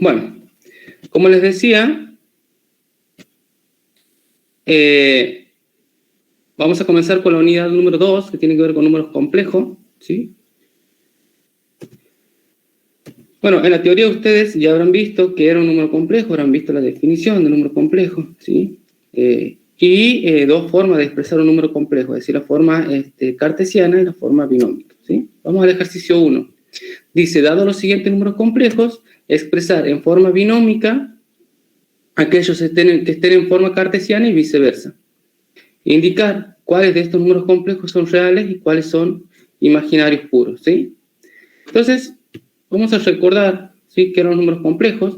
Bueno, como les decía, vamos a comenzar con la unidad número 2, que tiene que ver con números complejos, ¿sí? Bueno, en la teoría ustedes ya habrán visto que era un número complejo, habrán visto la definición de número complejo, ¿sí? Y dos formas de expresar un número complejo, es decir, la forma cartesiana y la forma binómica, ¿sí? Vamos al ejercicio 1. Dice, dado los siguientes números complejos, expresar en forma binómica aquellos que estén en forma cartesiana y viceversa. Indicar cuáles de estos números complejos son reales y cuáles son imaginarios puros, ¿sí? Entonces, vamos a recordar, ¿sí?, que eran números complejos.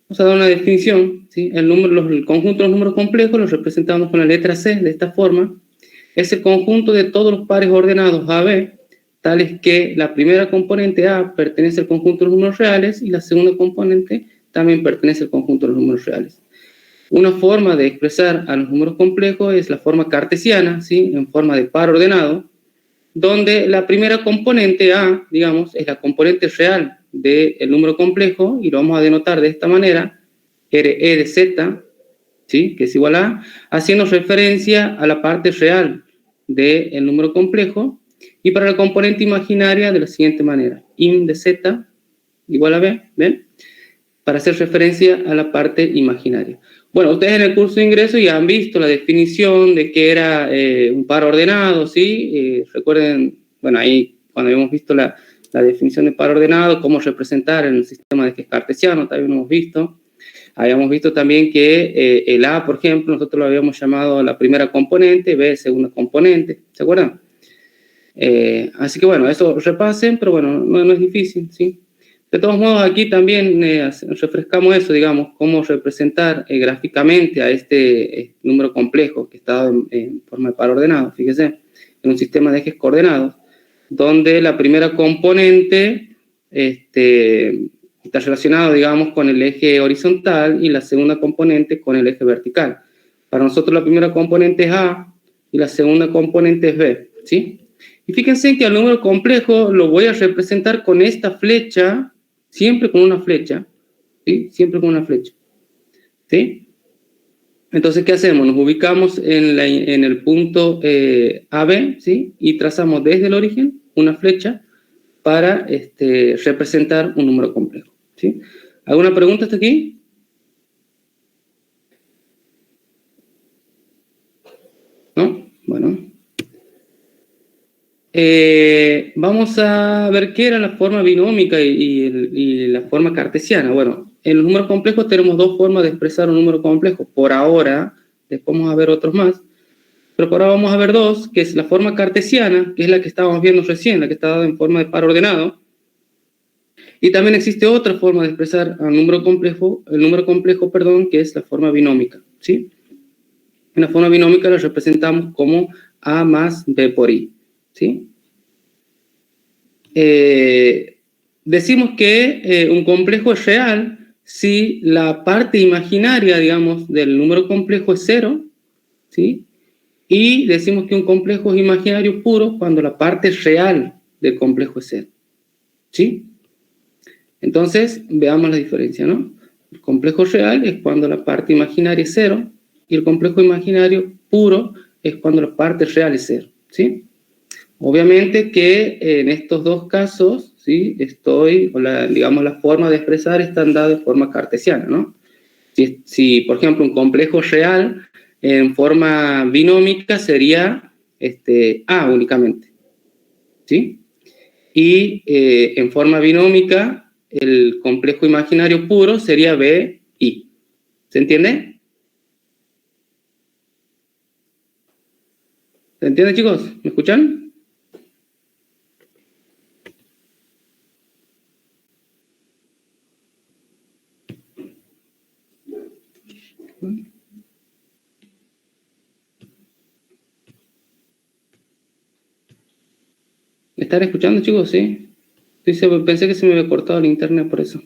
Vamos a dar una definición, ¿sí? El conjunto de los números complejos los representamos con la letra C de esta forma. Es el conjunto de todos los pares ordenados AB, tales que la primera componente A pertenece al conjunto de los números reales y la segunda componente también pertenece al conjunto de los números reales. Una forma de expresar a los números complejos es la forma cartesiana, ¿sí?, en forma de par ordenado, donde la primera componente A, digamos, es la componente real del número complejo, y lo vamos a denotar de esta manera, E de Z, ¿sí?, que es igual a, haciendo referencia a la parte real del número complejo, y para la componente imaginaria de la siguiente manera, im de Z igual a B, ¿ven?, para hacer referencia a la parte imaginaria. Bueno, ustedes en el curso de ingreso ya han visto la definición de que era un par ordenado, ¿sí? Recuerden, bueno, ahí cuando habíamos visto la definición de par ordenado, cómo representar en el sistema de ejes cartesiano, también lo hemos visto. Habíamos visto también que el A, por ejemplo, nosotros lo habíamos llamado la primera componente, B, segunda componente, ¿se acuerdan? Así que bueno, eso repasen, pero bueno, no es difícil, ¿sí? De todos modos, aquí también refrescamos eso, digamos, cómo representar gráficamente a este número complejo que está en forma de par ordenado, fíjese, en un sistema de ejes coordenados, donde la primera componente está relacionado, digamos, con el eje horizontal y la segunda componente con el eje vertical. Para nosotros la primera componente es A y la segunda componente es B, ¿sí? Y fíjense que al número complejo lo voy a representar con esta flecha, siempre con una flecha, ¿sí? Siempre con una flecha, ¿sí? Entonces, ¿qué hacemos? Nos ubicamos en el punto AB, ¿sí? Y trazamos desde el origen una flecha para representar un número complejo, ¿sí? ¿Alguna pregunta hasta aquí? ¿No? Bueno. Vamos a ver qué era la forma binómica y la forma cartesiana. Bueno, en los números complejos tenemos dos formas de expresar un número complejo. Por ahora, después vamos a ver otros más, pero por ahora vamos a ver dos, que es la forma cartesiana, que es la que estábamos viendo recién, la que está dada en forma de par ordenado. Y también existe otra forma de expresar el número complejo, que es la forma binómica, ¿sí? En la forma binómica la representamos como A más B por I, ¿sí? Decimos que un complejo es real si la parte imaginaria, digamos, del número complejo es 0, ¿sí? Y decimos que un complejo es imaginario puro cuando la parte real del complejo es 0, ¿sí? Entonces, veamos la diferencia, ¿no? El complejo real es cuando la parte imaginaria es 0 y el complejo imaginario puro es cuando la parte real es 0, ¿sí? Obviamente que en estos dos casos, ¿sí?, digamos, la forma de expresar están dadas de forma cartesiana, ¿no? Si, por ejemplo, un complejo real en forma binómica sería A únicamente, ¿sí? Y en forma binómica, el complejo imaginario puro sería B, I. ¿Se entiende? ¿Se entiende, chicos? ¿Me escuchan? ¿Me están escuchando, chicos? Sí. Pensé que se me había cortado el internet por eso.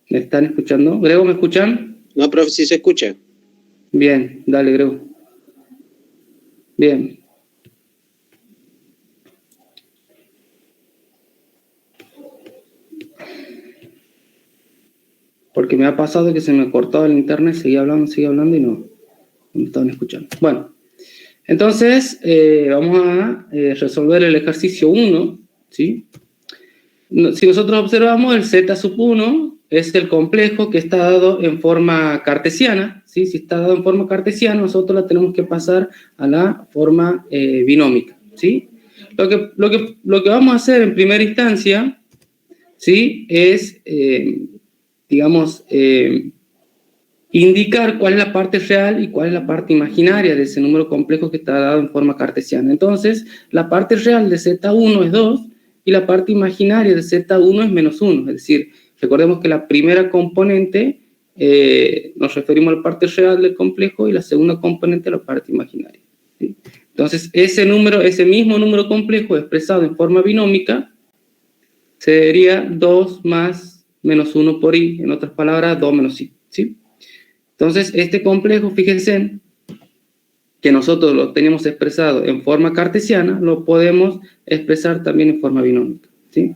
¿Me están escuchando? ¿Grego, me escuchan? No, profe, sí se escucha. Bien, dale, Grego. Bien. porque me ha pasado que se me ha cortado el internet, seguía hablando y no me estaban escuchando. Bueno, entonces vamos a resolver el ejercicio 1, ¿sí? Si nosotros observamos, el Z sub 1 es el complejo que está dado en forma cartesiana, ¿sí? Si está dado en forma cartesiana, nosotros la tenemos que pasar a la forma binómica, ¿sí? Lo que vamos a hacer en primera instancia, ¿sí? Es, indicar cuál es la parte real y cuál es la parte imaginaria de ese número complejo que está dado en forma cartesiana. Entonces, la parte real de Z1 es 2, y la parte imaginaria de Z1 es menos 1, es decir, recordemos que la primera componente nos referimos a la parte real del complejo y la segunda componente a la parte imaginaria, ¿sí? Entonces, ese mismo número complejo expresado en forma binómica sería 2 más menos 1 por i, en otras palabras, 2 menos i, ¿sí? Entonces, este complejo, fíjense, que nosotros lo tenemos expresado en forma cartesiana, lo podemos expresar también en forma binómica, ¿sí?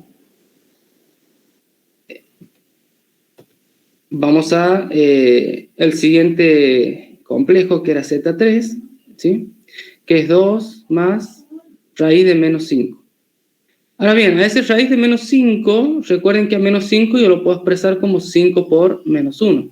Vamos a el siguiente complejo, que era Z3, ¿sí? Que es 2 más raíz de menos 5. Ahora bien, a ese raíz de menos 5, recuerden que a menos 5 yo lo puedo expresar como 5 por menos 1.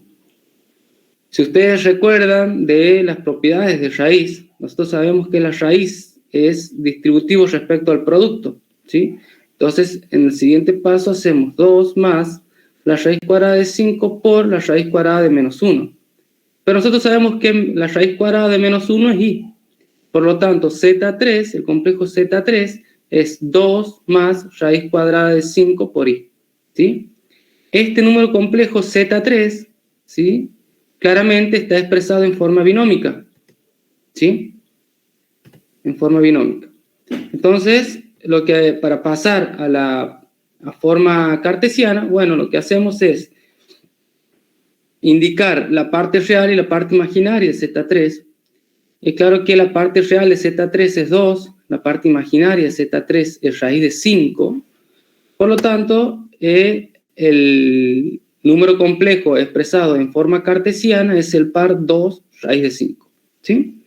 Si ustedes recuerdan de las propiedades de raíz, nosotros sabemos que la raíz es distributivo respecto al producto, ¿sí? Entonces, en el siguiente paso hacemos 2 más la raíz cuadrada de 5 por la raíz cuadrada de menos 1. Pero nosotros sabemos que la raíz cuadrada de menos 1 es i. Por lo tanto, Z3, el complejo Z3, es 2 más raíz cuadrada de 5 por i, ¿sí? Este número complejo Z3, ¿sí?, claramente está expresado en forma binómica, ¿sí? En forma binómica. Entonces, para pasar a la forma cartesiana, bueno, lo que hacemos es indicar la parte real y la parte imaginaria de Z3. Es claro que la parte real de Z3 es 2, la parte imaginaria de Z3 es raíz de 5. Por lo tanto, el número complejo expresado en forma cartesiana es el par 2 raíz de 5. ¿Sí?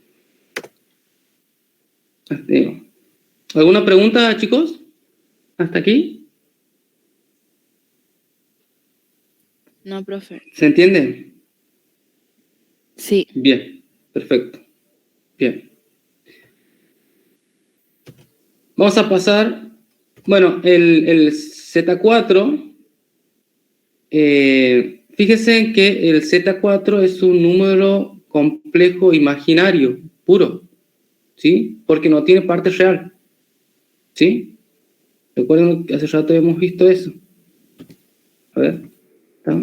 ¿Alguna pregunta, chicos? ¿Hasta aquí? No, profe. ¿Se entiende? Sí. Bien, perfecto. Bien. Vamos a pasar, bueno, el Z4, fíjense que el Z4 es un número complejo imaginario, puro, ¿sí? Porque no tiene parte real, ¿sí? Recuerden que hace rato hemos visto eso. A ver, ¿está?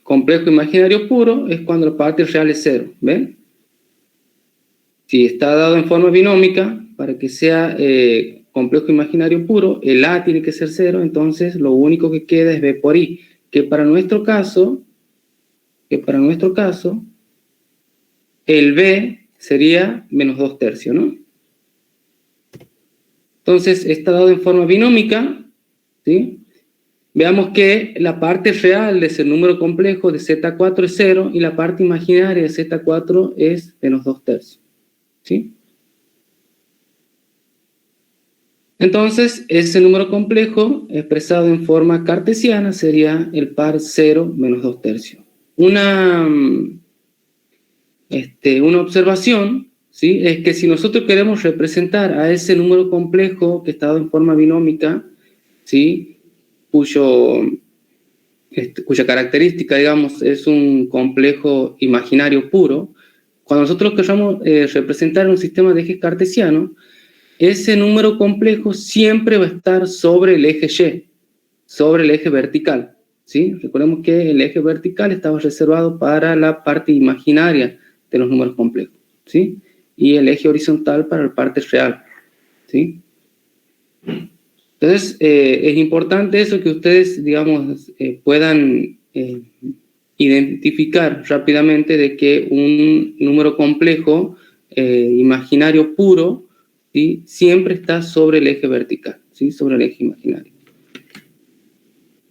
Complejo imaginario puro es cuando la parte real es 0, ¿ven? Si está dado en forma binómica, para que sea complejo imaginario puro, el A tiene que ser 0, entonces lo único que queda es B por I, que para nuestro caso, el B sería menos 2 tercios, ¿no? Entonces, está dado en forma binómica, ¿sí? Veamos que la parte real de ese número complejo de Z4 es 0 y la parte imaginaria de Z4 es menos 2 tercios, ¿sí? Entonces, ese número complejo expresado en forma cartesiana sería el par 0 menos 2 tercios. Una observación, ¿sí?, es que si nosotros queremos representar a ese número complejo que está dado en forma binómica, ¿sí?, cuya característica, digamos, es un complejo imaginario puro, cuando nosotros queramos representar un sistema de ejes cartesianos, ese número complejo siempre va a estar sobre el eje Y, sobre el eje vertical, ¿sí? Recordemos que el eje vertical estaba reservado para la parte imaginaria de los números complejos, ¿sí? Y el eje horizontal para la parte real, ¿sí? Entonces, es importante eso, que ustedes, digamos, puedan identificar rápidamente de que un número complejo imaginario puro, ¿sí?, siempre está sobre el eje vertical, ¿sí? Sobre el eje imaginario.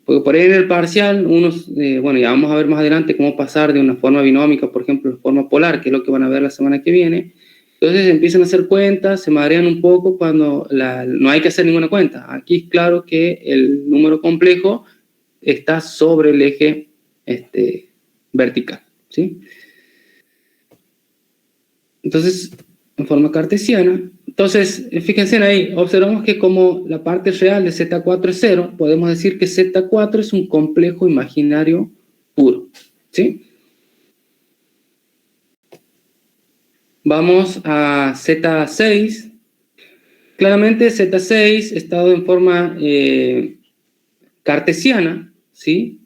Porque por ahí en el parcial, bueno, ya vamos a ver más adelante cómo pasar de una forma binómica, por ejemplo, a forma polar, que es lo que van a ver la semana que viene. Entonces empiezan a hacer cuentas, se marean un poco cuando no hay que hacer ninguna cuenta. Aquí es claro que el número complejo está sobre el eje vertical, ¿sí? Entonces, en forma cartesiana. Entonces, fíjense ahí, observamos que como la parte real de Z4 es 0, podemos decir que Z4 es un complejo imaginario puro, ¿sí? Vamos a Z6. Claramente Z6 está dado en forma cartesiana, ¿sí?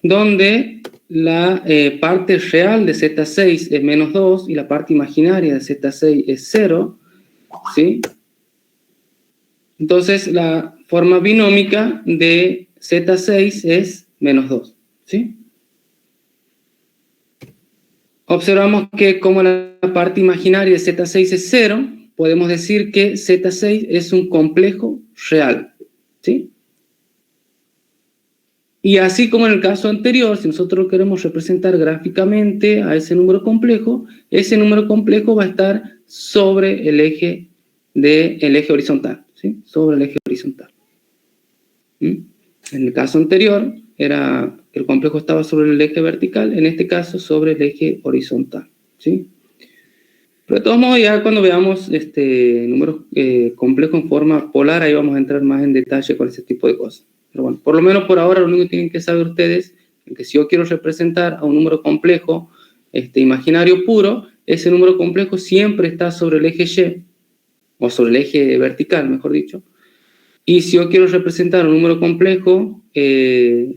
Donde la parte real de Z6 es menos 2 y la parte imaginaria de Z6 es 0, ¿sí? Entonces la forma binómica de Z6 es menos 2, ¿sí? Observamos que como la parte imaginaria de Z6 es 0, podemos decir que Z6 es un complejo real, ¿sí? Y así como en el caso anterior, si nosotros queremos representar gráficamente a ese número complejo va a estar sobre el eje horizontal, ¿sí? Sobre el eje horizontal. En el caso anterior, era que el complejo estaba sobre el eje vertical, en este caso sobre el eje horizontal, ¿sí? Pero de todos modos, ya cuando veamos números complejos en forma polar, ahí vamos a entrar más en detalle con ese tipo de cosas. Pero bueno, por lo menos por ahora lo único que tienen que saber ustedes es que si yo quiero representar a un número complejo imaginario puro, ese número complejo siempre está sobre el eje Y, o sobre el eje vertical, mejor dicho. Y si yo quiero representar un número complejo, es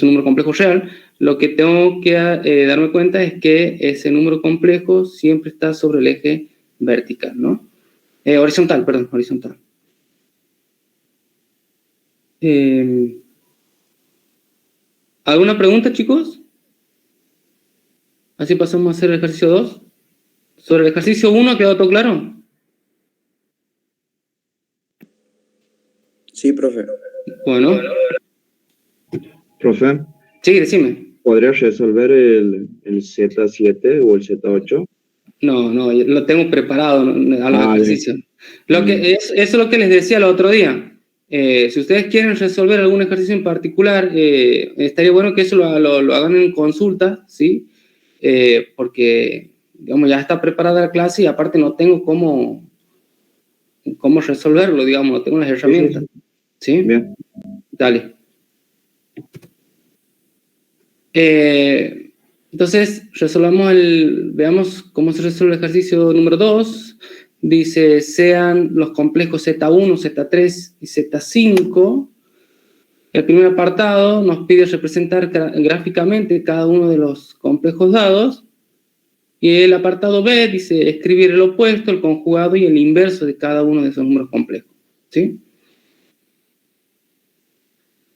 un número complejo real, lo que tengo que darme cuenta es que ese número complejo siempre está sobre el eje vertical, ¿no? Horizontal, perdón, horizontal. ¿Alguna pregunta, chicos? Así pasamos a hacer el ejercicio 2. Sobre el ejercicio 1, ¿ha quedado todo claro? Sí, profe. Bueno. Profe, Sí, decime. ¿podrías resolver el Z7 o el Z8? No, lo tengo preparado a los ejercicios. Eso es lo que les decía el otro día. Si ustedes quieren resolver algún ejercicio en particular, estaría bueno que eso lo hagan en consulta, ¿sí? Porque, digamos, ya está preparada la clase y aparte no tengo cómo resolverlo, digamos, no tengo las herramientas. ¿Sí? Bien. Dale. Entonces, veamos cómo se resuelve el ejercicio número 2. Dice, sean los complejos Z1, Z3 y Z5. El primer apartado nos pide representar gráficamente cada uno de los complejos dados. Y el apartado B dice, escribir el opuesto, el conjugado y el inverso de cada uno de esos números complejos. ¿Sí?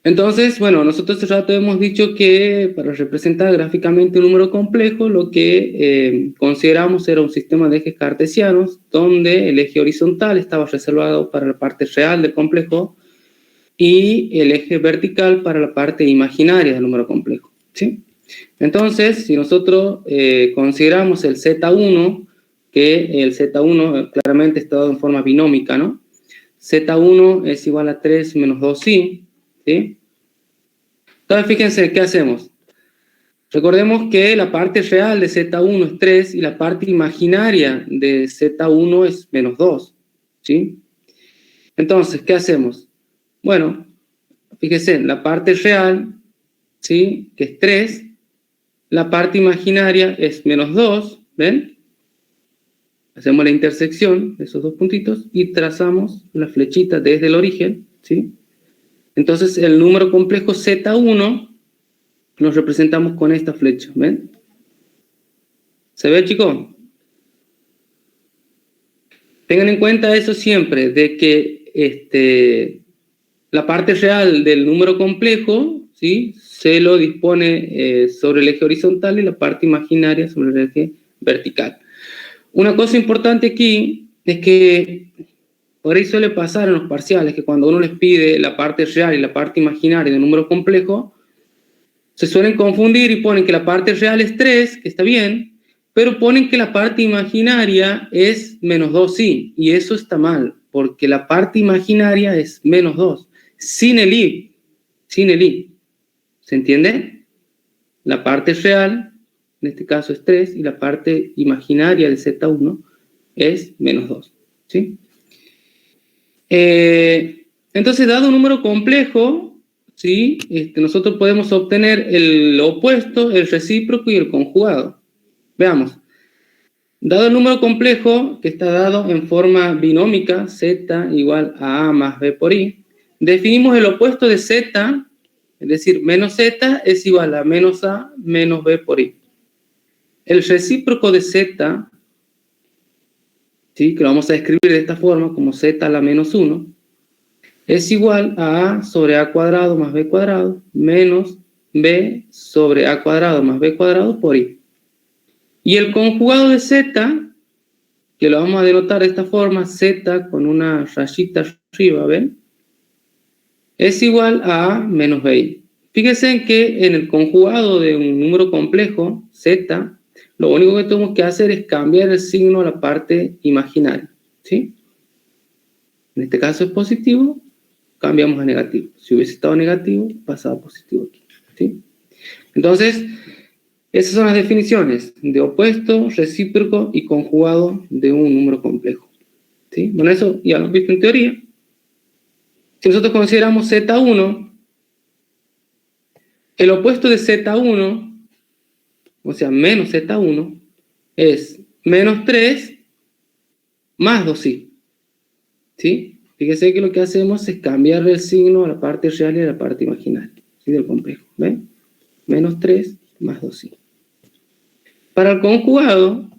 Entonces, bueno, nosotros hace rato hemos dicho que para representar gráficamente un número complejo, lo que consideramos era un sistema de ejes cartesianos, donde el eje horizontal estaba reservado para la parte real del complejo y el eje vertical para la parte imaginaria del número complejo, ¿sí? Entonces, si nosotros consideramos el Z1, que el Z1 claramente está dado en forma binómica, ¿no? Z1 es igual a 3 menos 2i, ¿sí? Entonces, fíjense, ¿qué hacemos? Recordemos que la parte real de Z1 es 3 y la parte imaginaria de Z1 es menos 2, ¿sí? Entonces, ¿qué hacemos? Bueno, fíjense, la parte real, ¿sí? Que es 3, la parte imaginaria es menos 2, ¿ven? Hacemos la intersección de esos dos puntitos y trazamos la flechita desde el origen, ¿sí? Entonces, el número complejo Z1 nos representamos con esta flecha, ¿ven? ¿Se ve, chicos? Tengan en cuenta eso siempre, de que la parte real del número complejo, ¿sí? Se lo dispone sobre el eje horizontal y la parte imaginaria sobre el eje vertical. Una cosa importante aquí es que Por ahí suele pasar en los parciales que cuando uno les pide la parte real y la parte imaginaria de un número complejo, se suelen confundir y ponen que la parte real es 3, que está bien, pero ponen que la parte imaginaria es menos 2, sí, y eso está mal, porque la parte imaginaria es menos 2, sin el i, sin el i. ¿Se entiende? La parte real, en este caso es 3, y la parte imaginaria del Z1 es menos 2, ¿sí? Entonces, dado un número complejo, ¿sí? Nosotros podemos obtener el opuesto, el recíproco y el conjugado. Veamos. Dado el número complejo, que está dado en forma binómica, z igual a a más b por i, definimos el opuesto de z, es decir, menos z es igual a menos a menos b por i. El recíproco de z, ¿sí? Que lo vamos a escribir de esta forma, como z a la menos 1, es igual a sobre a cuadrado más b cuadrado menos b sobre a cuadrado más b cuadrado por i. Y el conjugado de z, que lo vamos a denotar de esta forma, z con una rayita arriba, ¿ven? Es igual a menos bi. Fíjense en que en el conjugado de un número complejo, z, lo único que tenemos que hacer es cambiar el signo a la parte imaginaria, ¿sí? En este caso es positivo, cambiamos a negativo. Si hubiese estado negativo, pasaba positivo aquí, ¿sí? Entonces, esas son las definiciones de opuesto, recíproco y conjugado de un número complejo, ¿sí? Bueno, eso ya lo hemos visto en teoría. Si nosotros consideramos Z1, el opuesto de Z1, o sea, menos Z1, es menos 3 más 2i, ¿sí? Fíjese que lo que hacemos es cambiar el signo a la parte real y a la parte imaginaria, ¿sí? Del complejo, ¿ven? Menos 3 más 2i. Para el conjugado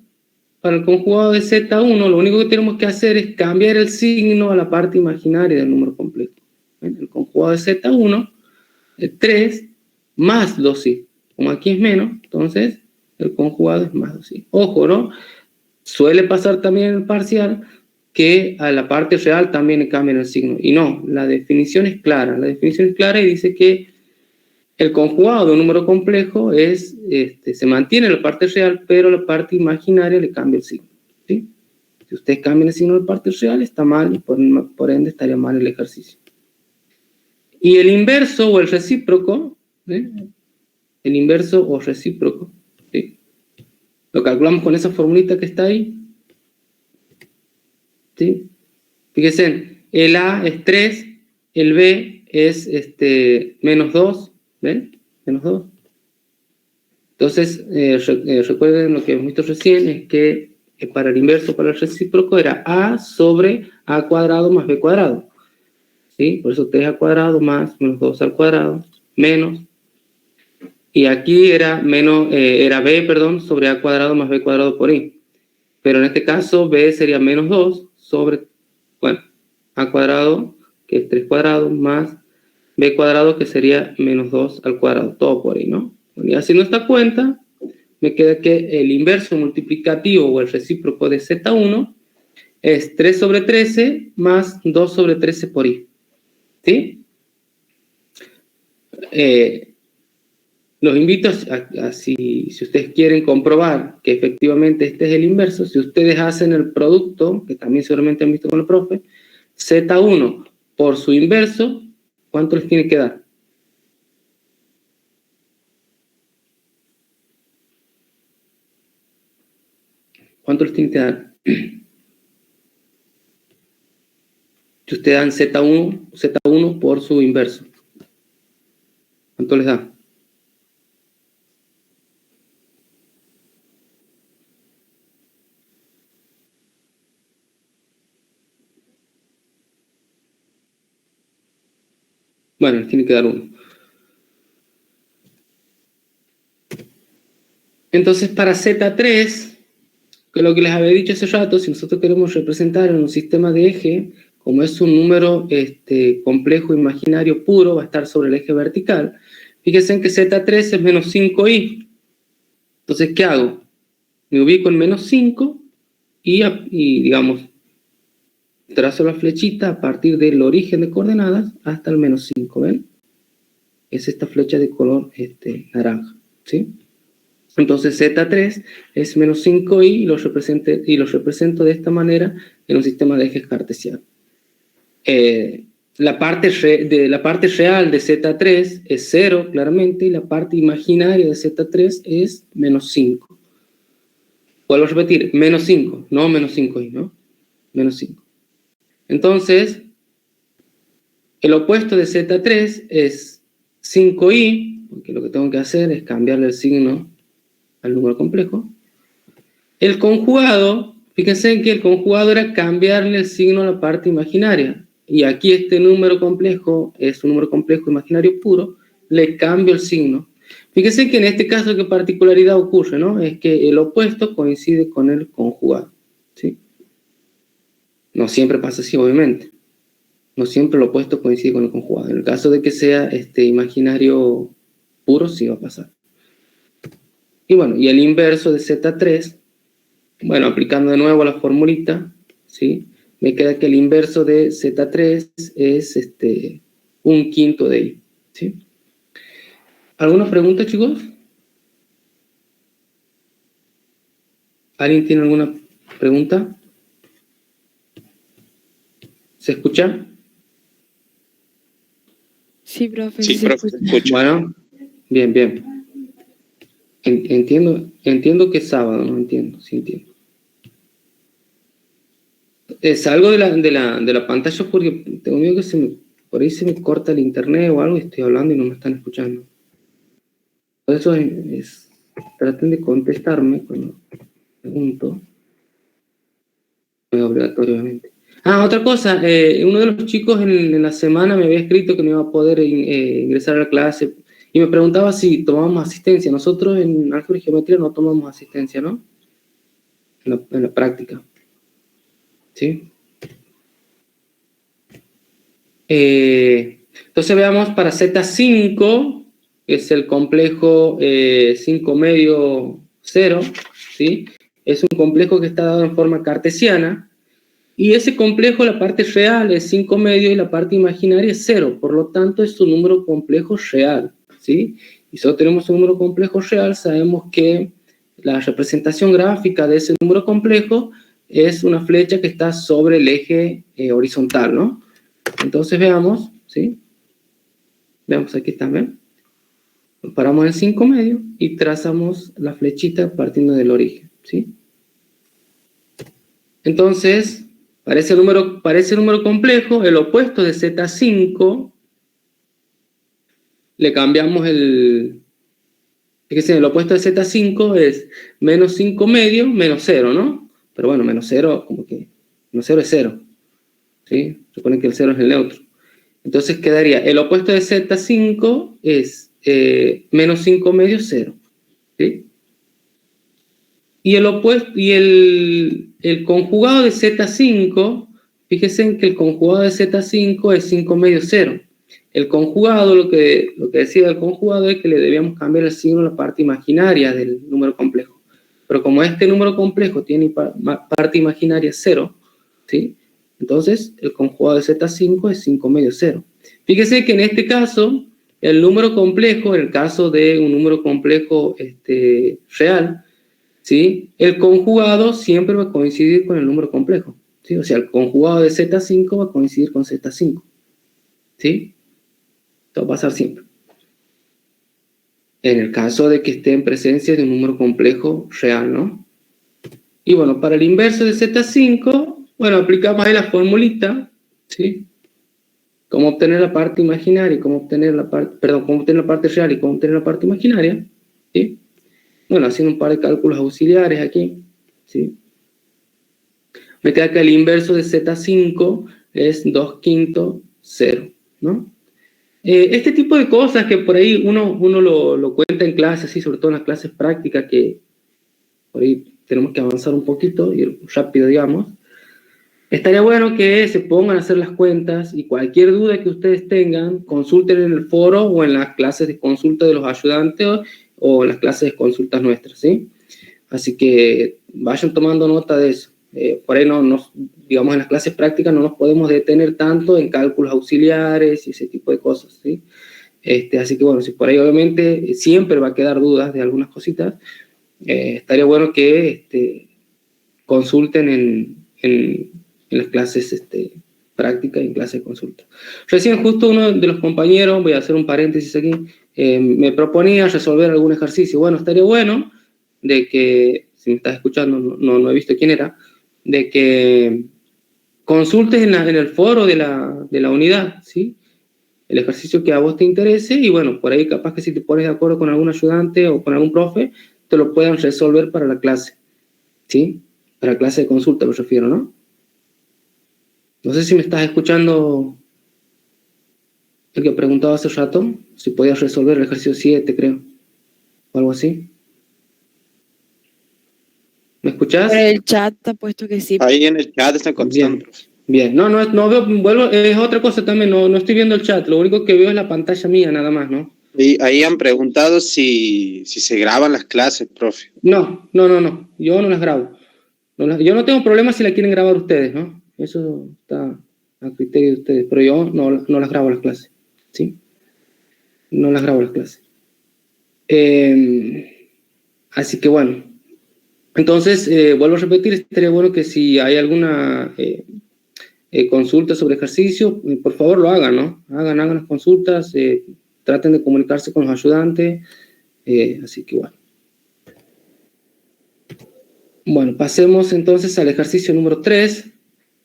de Z1, lo único que tenemos que hacer es cambiar el signo a la parte imaginaria del número complejo. ¿Ven? El conjugado de Z1 es 3 más 2i. Como aquí es menos, entonces el conjugado es más 2i. Ojo, ¿no? Suele pasar también en el parcial que a la parte real también le cambian el signo. Y no, la definición es clara. La definición es clara y dice que el conjugado de un número complejo es, se mantiene la parte real, pero la parte imaginaria le cambia el signo, ¿sí? Si ustedes cambian el signo de la parte real, está mal, y por ende estaría mal el ejercicio. Y el inverso o el recíproco, ¿sí? El inverso o recíproco, ¿sí? Lo calculamos con esa formulita que está ahí, ¿sí? Fíjense, el A es 3, el B es menos 2, ¿ven? Menos 2. Entonces, recuerden lo que hemos visto recién, es que para el inverso, para el recíproco, era A sobre A cuadrado más B cuadrado, ¿sí? Por eso 3 al cuadrado más menos 2 al cuadrado, menos. Y aquí era B, perdón, sobre A cuadrado más B cuadrado por I. Pero en este caso, B sería menos 2 sobre, bueno, A cuadrado, que es 3 cuadrados, más B cuadrado, que sería menos 2 al cuadrado, todo por ahí, ¿no? Bueno, y haciendo esta cuenta, me queda que el inverso multiplicativo o el recíproco de Z1 es 3 sobre 13 más 2 sobre 13 por I, ¿sí? Los invito a si ustedes quieren comprobar que efectivamente este es el inverso, si ustedes hacen el producto, que también seguramente han visto con el profe, Z1 por su inverso, ¿cuánto les tiene que dar? ¿Cuánto les tiene que dar? Si ustedes dan Z1 por su inverso, ¿cuánto les da? Bueno, les tiene que dar 1. Entonces, para Z3, que lo que les había dicho hace rato, si nosotros queremos representar en un sistema de eje, como es un número complejo imaginario puro, va a estar sobre el eje vertical. Fíjense en que Z3 es menos 5i. Entonces, ¿qué hago? Me ubico en menos 5 y digamos, trazo la flechita a partir del origen de coordenadas hasta el menos 5, ¿ven? Es esta flecha de color naranja, ¿sí? Entonces Z3 es menos 5i y los represento de esta manera en un sistema de ejes cartesianos. La parte real de Z3 es 0, claramente, y la parte imaginaria de Z3 es menos 5. Vuelvo a repetir, menos 5, no menos 5i, ¿no? Menos 5. Entonces, el opuesto de Z3 es 5i, porque lo que tengo que hacer es cambiarle el signo al número complejo. El conjugado, fíjense que el conjugado era cambiarle el signo a la parte imaginaria. Y aquí este número complejo es un número complejo imaginario puro, le cambio el signo. Fíjense que en este caso, ¿qué particularidad ocurre, no? Es que el opuesto coincide con el conjugado, ¿sí? No siempre pasa así, obviamente. No siempre el opuesto coincide con el conjugado. En el caso de que sea imaginario puro, sí va a pasar. Y bueno, y el inverso de Z3, bueno, aplicando de nuevo la formulita, ¿sí? Me queda que el inverso de Z3 es 1/5 de i, ¿sí? ¿Alguna pregunta, chicos? ¿Alguien tiene alguna pregunta? ¿Se escucha? Sí, profe. Sí, se profe, escucha. escucho. Bueno, bien. Entiendo que es sábado, no entiendo, sí entiendo. Salgo de la pantalla porque tengo miedo que por ahí se me corta el internet o algo y estoy hablando y no me están escuchando. Por eso traten de contestarme cuando pregunto. No es obligatorio, obviamente. Otra cosa, uno de los chicos en la semana me había escrito que no iba a poder ingresar a la clase y me preguntaba si tomábamos asistencia. Nosotros en álgebra y geometría no tomamos asistencia, ¿no? En la práctica. ¿Sí? Entonces veamos para Z5, que es el complejo 5 medio 0, ¿sí? Es un complejo que está dado en forma cartesiana, y ese complejo, la parte real es 5 medio y la parte imaginaria es 0, por lo tanto es un número complejo real, ¿sí? Y si tenemos un número complejo real, sabemos que la representación gráfica de ese número complejo es una flecha que está sobre el eje horizontal, ¿no? Entonces veamos, ¿sí? Veamos aquí también. Nos paramos en 5 medio y trazamos la flechita partiendo del origen, ¿sí? Entonces, para ese número complejo, el opuesto de Z5, le cambiamos fíjense, el opuesto de Z5 es menos 5 medio, menos 0, ¿no? Pero bueno, menos 0, como que menos 0 es 0, ¿sí? Supone que el 0 es el neutro. Entonces quedaría, el opuesto de Z5 es menos 5 medio, 0, ¿sí? Y el conjugado de Z5, fíjense que el conjugado de Z5 es 5 medio 0. El conjugado, lo que decía el conjugado es que le debíamos cambiar el signo a la parte imaginaria del número complejo. Pero como este número complejo tiene parte imaginaria 0, ¿sí? Entonces el conjugado de Z5 es 5 medio 0. Fíjense que en este caso, el número complejo, en el caso de un número complejo real, ¿sí? El conjugado siempre va a coincidir con el número complejo, ¿sí? O sea, el conjugado de Z5 va a coincidir con Z5, ¿sí? Esto va a pasar siempre. En el caso de que esté en presencia de un número complejo real, ¿no? Y bueno, para el inverso de Z5, bueno, aplicamos ahí la formulita, ¿sí? Cómo obtener la parte imaginaria y cómo obtener la parte real y cómo obtener la parte imaginaria, ¿sí? Bueno, haciendo un par de cálculos auxiliares aquí, ¿sí? Me queda que el inverso de Z5 es 2/5, 0, ¿no? Este tipo de cosas que por ahí uno lo cuenta en clases, ¿sí? Sobre todo en las clases prácticas, que por ahí tenemos que avanzar un poquito, ir rápido, digamos. Estaría bueno que se pongan a hacer las cuentas y cualquier duda que ustedes tengan, consulten en el foro o en las clases de consulta de los ayudantes o en las clases de consultas nuestras, ¿sí? Así que vayan tomando nota de eso. Por ahí digamos, en las clases prácticas no nos podemos detener tanto en cálculos auxiliares y ese tipo de cosas, ¿sí? Así que bueno, si por ahí obviamente siempre va a quedar dudas de algunas cositas, estaría bueno que consulten en las clases prácticas y en clases de consulta. Recién justo uno de los compañeros, voy a hacer un paréntesis aquí, me proponía resolver algún ejercicio. Bueno, estaría bueno de que, si me estás escuchando, no he visto quién era, de que consultes en el foro de la unidad, ¿sí? El ejercicio que a vos te interese y bueno, por ahí capaz que si te pones de acuerdo con algún ayudante o con algún profe, te lo puedan resolver para la clase, ¿sí? Para la clase de consulta me refiero, ¿no? No sé si me estás escuchando el que preguntaba hace rato, si podías resolver el ejercicio 7, creo, o algo así. ¿Me escuchás? Por el chat ha puesto que sí. Ahí en el chat están contestando. Bien. No veo, vuelvo, es otra cosa también, no estoy viendo el chat, lo único que veo es la pantalla mía nada más, ¿no? Y ahí han preguntado si se graban las clases, profe. No, yo no las grabo. Yo no tengo problema si la quieren grabar ustedes, ¿no? Eso está a criterio de ustedes, pero yo no las grabo las clases, ¿sí? No las grabo las clases. Así que bueno, entonces, vuelvo a repetir, estaría bueno que si hay alguna consulta sobre ejercicio, por favor lo hagan, ¿no? Hagan las consultas, traten de comunicarse con los ayudantes, así que bueno. Bueno, pasemos entonces al ejercicio número 3.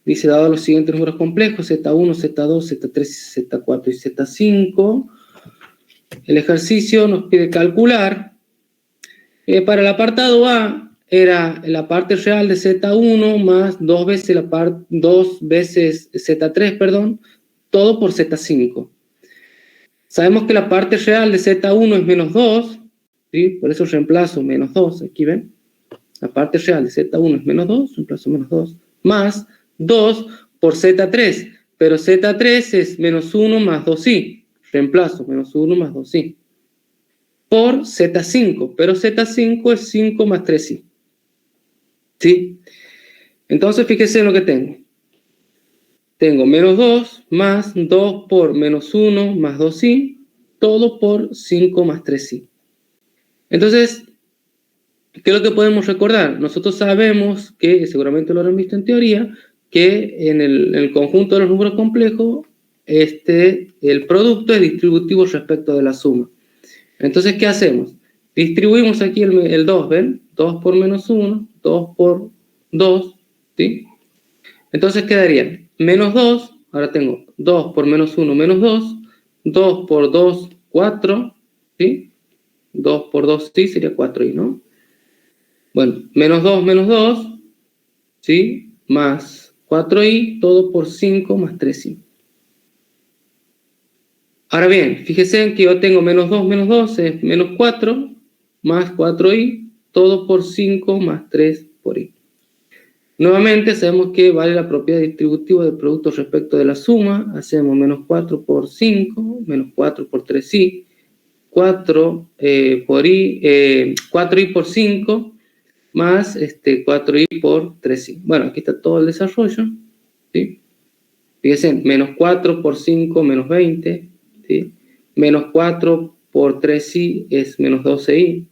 Dice, dado los siguientes números complejos, Z1, Z2, Z3, Z4 y Z5, el ejercicio nos pide calcular. Para el apartado A, era la parte real de Z1 más 2 veces Z3, perdón, todo por Z5. Sabemos que la parte real de Z1 es menos 2, ¿sí? Por eso reemplazo menos 2, aquí ven. La parte real de Z1 es menos 2, reemplazo menos 2, más 2 por Z3, pero Z3 es menos 1 más 2i, reemplazo menos 1 más 2i, por Z5, pero Z5 es 5 más 3i. ¿Sí? Entonces, fíjense en lo que tengo. Tengo menos 2 más 2 por menos 1 más 2i, todo por 5 más 3i. Entonces, ¿qué es lo que podemos recordar? Nosotros sabemos que, seguramente lo habrán visto en teoría, que en el conjunto de los números complejos, el producto es distributivo respecto de la suma. Entonces, ¿qué hacemos? Distribuimos aquí el 2, ¿ven? 2 por menos 1, 2 por 2, ¿sí? Entonces quedaría menos 2, ahora tengo 2 por menos 1, menos 2, 2 por 2, 4, ¿sí? 2 por 2, sí, sería 4i, ¿no? Bueno, menos 2, ¿sí? Más 4i, todo por 5 más 3i. Ahora bien, fíjense que yo tengo menos 2 es menos 4, más 4i, todo por 5 más 3 por i. Nuevamente sabemos que vale la propiedad distributiva del producto respecto de la suma. Hacemos menos 4 por 5, menos 4 por 3i, 4i por 5, más 4i por 3i. Bueno, aquí está todo el desarrollo, ¿sí? Fíjense, menos 4 por 5, menos 20, ¿sí? Menos 4 por 3i es menos 12i.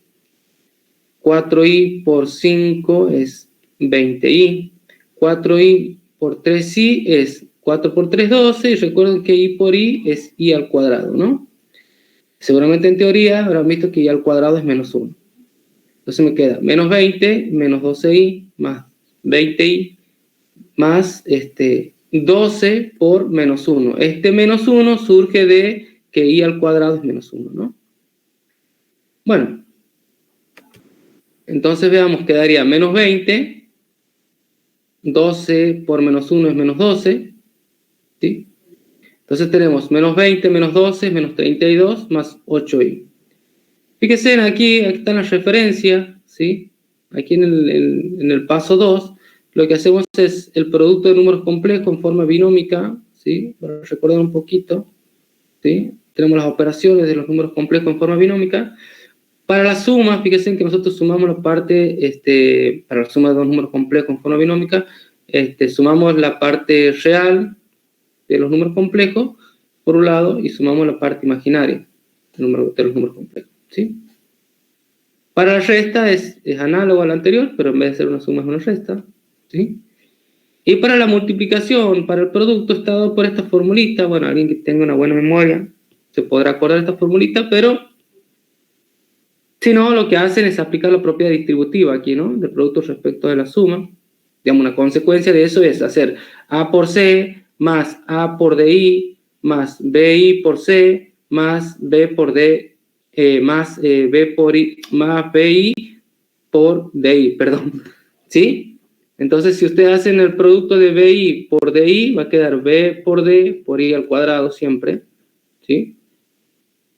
4i por 5 es 20i. 4i por 3i es 4 por 3, 12. Y recuerden que i por i es i al cuadrado, ¿no? Seguramente en teoría habrán visto que i al cuadrado es menos 1. Entonces me queda menos 20, menos 12i, más 20i, más 12 por menos 1. Este menos 1 surge de que i al cuadrado es menos 1, ¿no? Bueno, entonces veamos, quedaría menos 20, 12 por menos 1 es menos 12, ¿sí? Entonces tenemos menos 20, menos 12, menos 32, más 8i. Fíjense, aquí está la referencia, ¿sí? Aquí en el paso 2, lo que hacemos es el producto de números complejos en forma binómica, ¿sí? Para recordar un poquito, ¿sí? Tenemos las operaciones de los números complejos en forma binómica. Para la suma, fíjense que nosotros sumamos la parte, para la suma de dos números complejos en forma binómica, sumamos la parte real de los números complejos, por un lado, y sumamos la parte imaginaria de los números complejos, ¿sí? Para la resta es análogo al anterior, pero en vez de ser una suma es una resta, ¿sí? Y para la multiplicación, para el producto, está dado por esta formulita. Bueno, alguien que tenga una buena memoria se podrá acordar de esta formulita, pero si no, lo que hacen es aplicar la propiedad distributiva aquí, ¿no? Del producto respecto de la suma. Digamos, una consecuencia de eso es hacer A por C más A por DI más BI por C más B por D más B por I más BI por DI, perdón. ¿Sí? Entonces, si ustedes hacen el producto de BI por DI, va a quedar B por D por I al cuadrado siempre, ¿sí?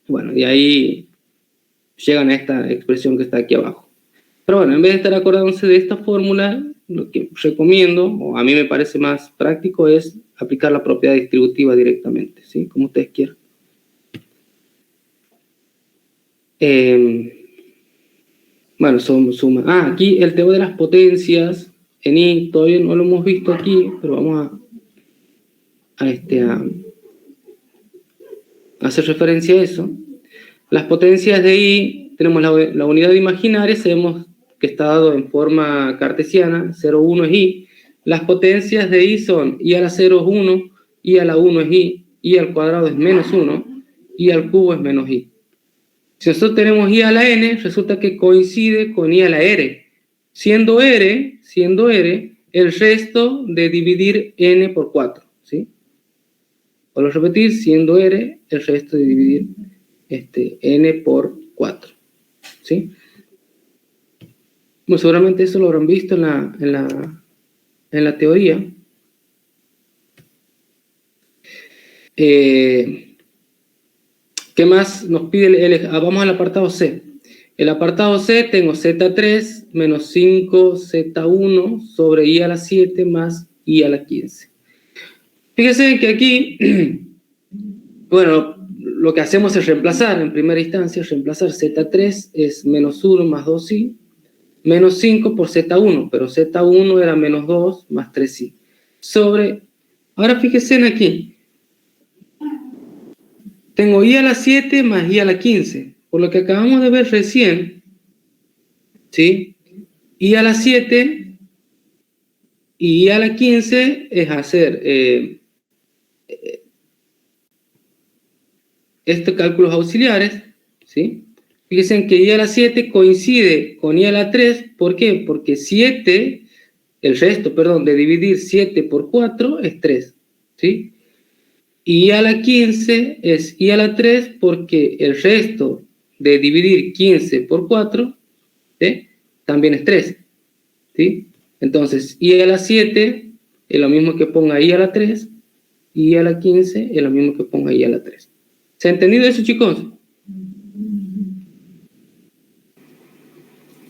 Bueno, y ahí llegan a esta expresión que está aquí abajo. Pero bueno, en vez de estar acordándose de esta fórmula, lo que recomiendo, o a mí me parece más práctico, es aplicar la propiedad distributiva directamente, ¿sí? Como ustedes quieran. Bueno, suma. Aquí el tema de las potencias en I todavía no lo hemos visto aquí, pero vamos a hacer referencia a eso. Las potencias de I, tenemos la unidad imaginaria, sabemos que está dado en forma cartesiana, 0, 1 es I. Las potencias de I son I a la 0 es 1, I a la 1 es I al cuadrado es menos 1, I al cubo es menos I. Si nosotros tenemos I a la N, resulta que coincide con I a la R. Siendo R, el resto de dividir N por 4, ¿sí? Vuelvo a repetir, siendo R, el resto de dividir N por 4, ¿sí? Bueno, seguramente eso lo habrán visto en la teoría. ¿Qué más nos pide vamos al apartado C. El apartado C tengo Z3 menos 5 Z1 sobre I a la 7 más I a la 15. Fíjense que aquí, bueno, lo que hacemos es reemplazar, en primera instancia, reemplazar Z3 es menos 1 más 2I, menos 5 por Z1, pero Z1 era menos 2 más 3I. Ahora fíjense aquí, tengo I a la 7 más I a la 15, por lo que acabamos de ver recién, ¿sí? I a la 7 y I a la 15 es hacer estos cálculos auxiliares, ¿sí? Fíjense que I a la 7 coincide con I a la 3, ¿por qué? Porque el resto de dividir 7 por 4 es 3, ¿sí? Y I a la 15 es I a la 3 porque el resto de dividir 15 por 4, ¿sí? También es 3, ¿sí? Entonces, I a la 7 es lo mismo que ponga I a la 3, y I a la 15 es lo mismo que ponga I a la 3. ¿Se ha entendido eso, chicos?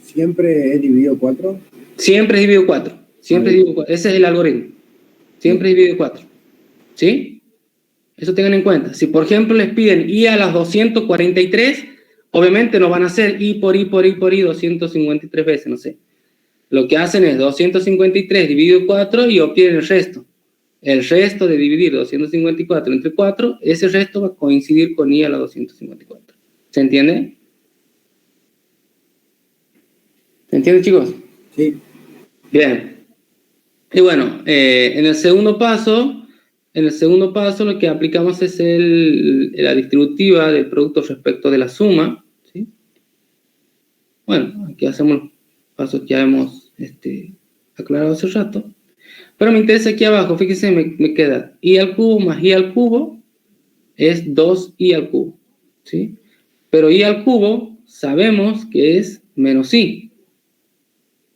¿Siempre he dividido 4? Siempre es dividido 4. Siempre es dividido 4. Ese es el algoritmo. Siempre es dividido 4. ¿Sí? Eso tengan en cuenta. Si, por ejemplo, les piden I a las 243, obviamente no van a hacer I por I por I por I 253 veces, no sé. Lo que hacen es 253 dividido 4 y obtienen el resto. El resto de dividir 254 entre 4, ese resto va a coincidir con I a la 254. ¿Se entiende? ¿Se entiende, chicos? Sí. Bien. Y bueno, en el segundo paso lo que aplicamos es la distributiva del producto respecto de la suma, ¿sí? Bueno, aquí hacemos los pasos que ya hemos aclarado hace rato. Pero me interesa aquí abajo, fíjense, me queda I al cubo más I al cubo es 2I al cubo, ¿sí? Pero I al cubo sabemos que es menos I,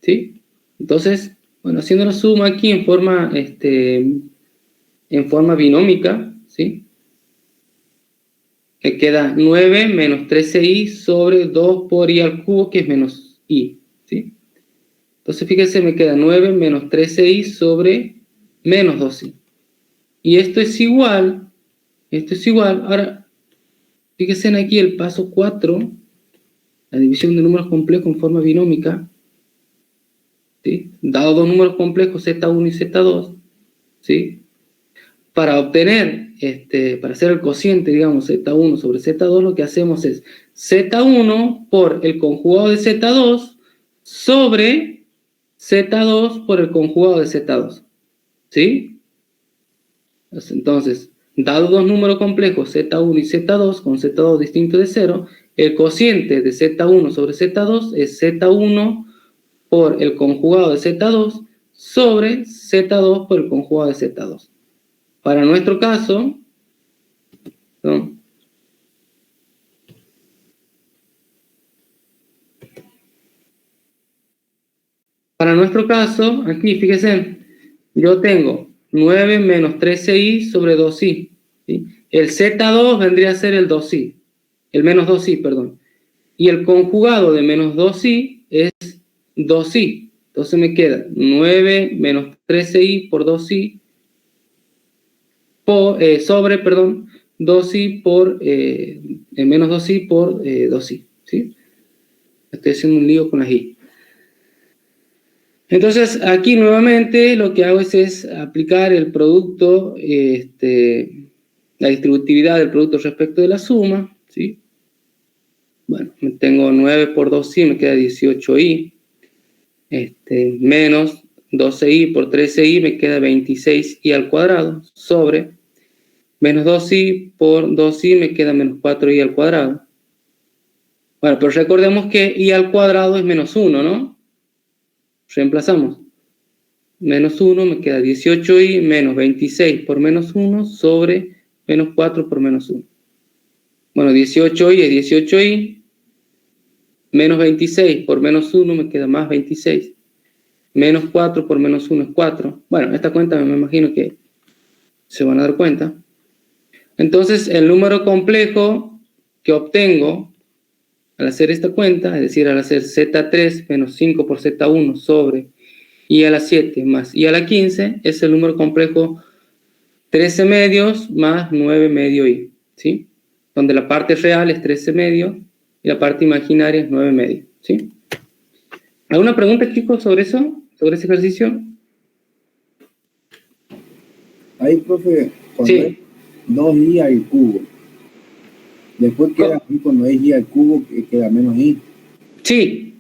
¿sí? Entonces, bueno, haciendo la suma aquí en forma binómica, ¿sí? Me queda 9 menos 13I sobre 2 por I al cubo, que es menos I, ¿sí? Entonces, fíjense, me queda 9 menos 13I sobre menos 2I. Y esto es igual, ahora, fíjense aquí el paso 4, la división de números complejos en forma binómica. ¿sí? Dado dos números complejos Z1 y Z2, ¿sí? Para obtener, para hacer el cociente, digamos, Z1 sobre Z2, lo que hacemos es Z1 por el conjugado de Z2 sobre Z2 por el conjugado de Z2, ¿sí? Entonces, dado dos números complejos Z1 y Z2, con Z2 distinto de 0, el cociente de Z1 sobre Z2 es Z1 por el conjugado de Z2 sobre Z2 por el conjugado de Z2. Para nuestro caso, ¿no? Para nuestro caso, aquí fíjense, yo tengo 9 menos 13i sobre 2i, ¿sí? El Z2 vendría a ser el 2i, el menos 2i, perdón. Y el conjugado de menos 2i es 2i. Entonces me queda 9 menos 13i por 2i sobre, perdón, 2i por menos 2i por 2i, ¿sí? Estoy haciendo un lío con las i. Entonces, aquí nuevamente lo que hago es aplicar el producto, la distributividad del producto respecto de la suma, ¿sí? Bueno, tengo 9 por 2i, me queda 18i, menos 12i por 13i, me queda 26i al cuadrado, sobre menos 2i por 2i, me queda menos 4i al cuadrado. Bueno, pero recordemos que i al cuadrado es menos 1, ¿no? Reemplazamos. Menos 1 me queda 18i menos 26 por menos 1 sobre menos 4 por menos 1. Bueno, 18i es 18i. Menos 26 por menos 1 me queda más 26. Menos 4 por menos 1 es 4. Bueno, esta cuenta me imagino que se van a dar cuenta. Entonces, el número complejo que obtengo al hacer esta cuenta, es decir, al hacer Z3 menos 5 por Z1 sobre i a la 7 más i a la 15, es el número complejo 13 medios más 9 medio i, ¿sí? Donde la parte real es 13 medio y la parte imaginaria es 9 medio, ¿sí? ¿Alguna pregunta, chicos, sobre eso? ¿Sobre ese ejercicio? Ahí, profe, cuando Sí. es 2i al cubo, después queda i cuando es i al cubo, que queda menos i. Sí,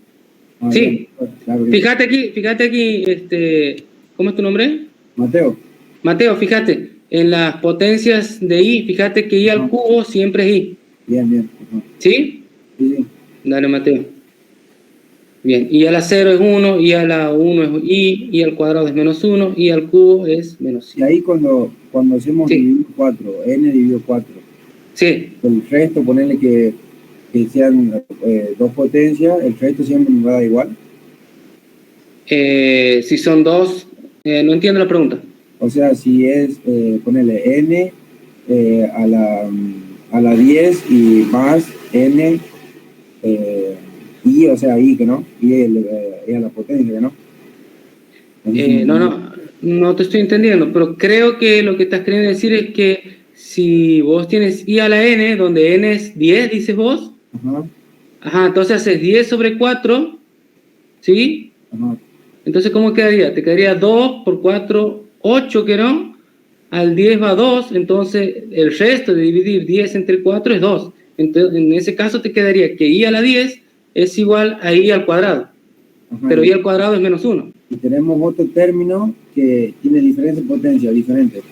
Ah, sí. claro, Fíjate aquí, ¿cómo es tu nombre? Mateo. Mateo, fíjate, en las potencias de i, fíjate que i al cubo siempre es i. Bien, bien. Ajá. ¿Sí? Sí, sí. Dale, Mateo. Bien, i a la 0 es 1, i a la 1 es i al cuadrado es menos 1, i al cubo es menos Y i. ahí cuando hacemos Sí. dividido 4, n dividido 4, Sí, el resto, ponerle que sean dos potencias, el resto siempre nos va a dar igual. si son dos, no entiendo la pregunta. O sea, si es ponerle n a la 10 y más n i, o sea, i que no, i es a la potencia que no. No te estoy entendiendo, pero creo que lo que estás queriendo decir es que si vos tienes i a la n, donde n es 10, dices vos, Ajá, entonces haces 10 sobre 4, ¿sí? ajá. Entonces, ¿cómo quedaría? Te quedaría 2 por 4, 8, que no, al 10 va 2, entonces el resto de dividir 10 entre 4 es 2. Entonces, en ese caso te quedaría que i a la 10 es igual a i al cuadrado, Ajá. pero i al cuadrado es menos 1. Y tenemos otro término que tiene diferentes potencias, diferentes.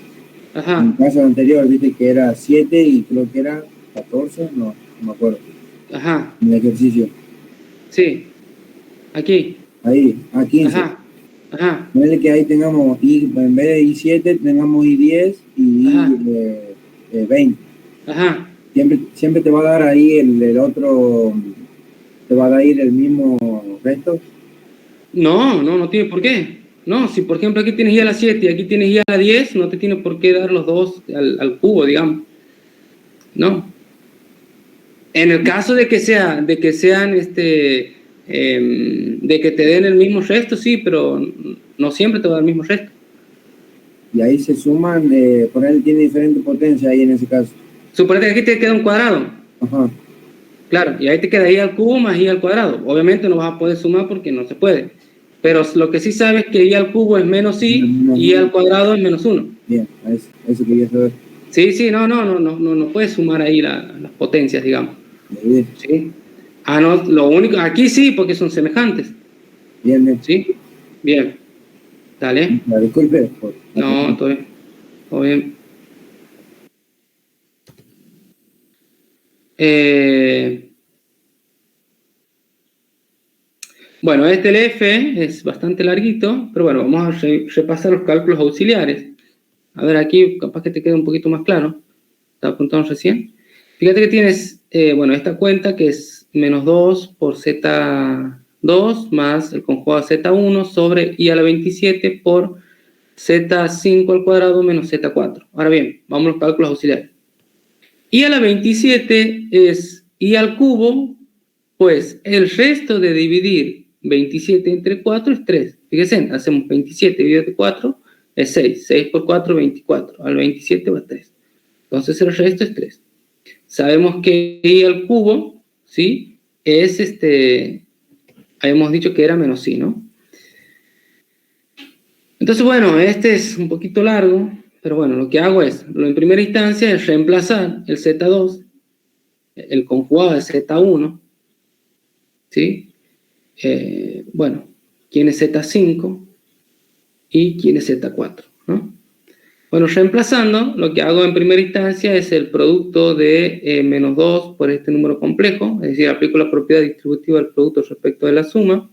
Ajá. En el caso anterior, viste que era 7 y creo que era 14, no me acuerdo. Ajá. En el ejercicio. Sí. Aquí. Ahí, a 15. Ajá. Ajá. No es que ahí tengamos I, en vez de I7, tengamos I10 y I20. Ajá. Siempre te va a dar ahí el otro, te va a dar el mismo resto. No tiene por qué. No, si por ejemplo aquí tienes i a la 7 y aquí tienes i a la 10, no te tiene por qué dar los dos al cubo, digamos. No. En el caso de que sean, de que te den el mismo resto, sí, pero no siempre te va a dar el mismo resto. Y ahí se suman, ponerle tiene diferente potencia ahí en ese caso. Suponete que aquí te queda un cuadrado. Ajá. Claro, y ahí te queda i al cubo más i al cuadrado. Obviamente no vas a poder sumar porque no se puede. Pero lo que sí sabes es que I al cubo es menos I y I al cuadrado es menos 1. Bien, eso quería saber. Sí, no puedes sumar ahí las potencias, digamos. Bien, ¿Sí? No, lo único, aquí sí, porque son semejantes. bien. ¿Sí? Bien. Dale. Disculpe. No, todo bien. Todo bien. Bueno, el F es bastante larguito, pero bueno, vamos a repasar los cálculos auxiliares. A ver, aquí capaz que te quede un poquito más claro. Estaba apuntando recién. Fíjate que tienes, bueno, esta cuenta que es menos 2 por Z2 más el conjugado Z1 sobre I a la 27 por Z5 al cuadrado menos Z4. Ahora bien, vamos a los cálculos auxiliares. I a la 27 es I al cubo, pues el resto de dividir 27 entre 4 es 3. Fíjense, hacemos 27 dividido entre 4 es 6. 6 por 4, 24. Al 27 va 3. Entonces el resto es 3. Sabemos que I al cubo, ¿sí? Es habíamos dicho que era menos I, ¿no? Entonces, bueno, este es un poquito largo, pero bueno, lo que hago es, en primera instancia es reemplazar el Z2, el conjugado de Z1, ¿sí? Bueno, quién es Z5 y quién es Z4, ¿no? Bueno, reemplazando, lo que hago en primera instancia es el producto de menos 2 por este número complejo, es decir, aplico la propiedad distributiva del producto respecto de la suma,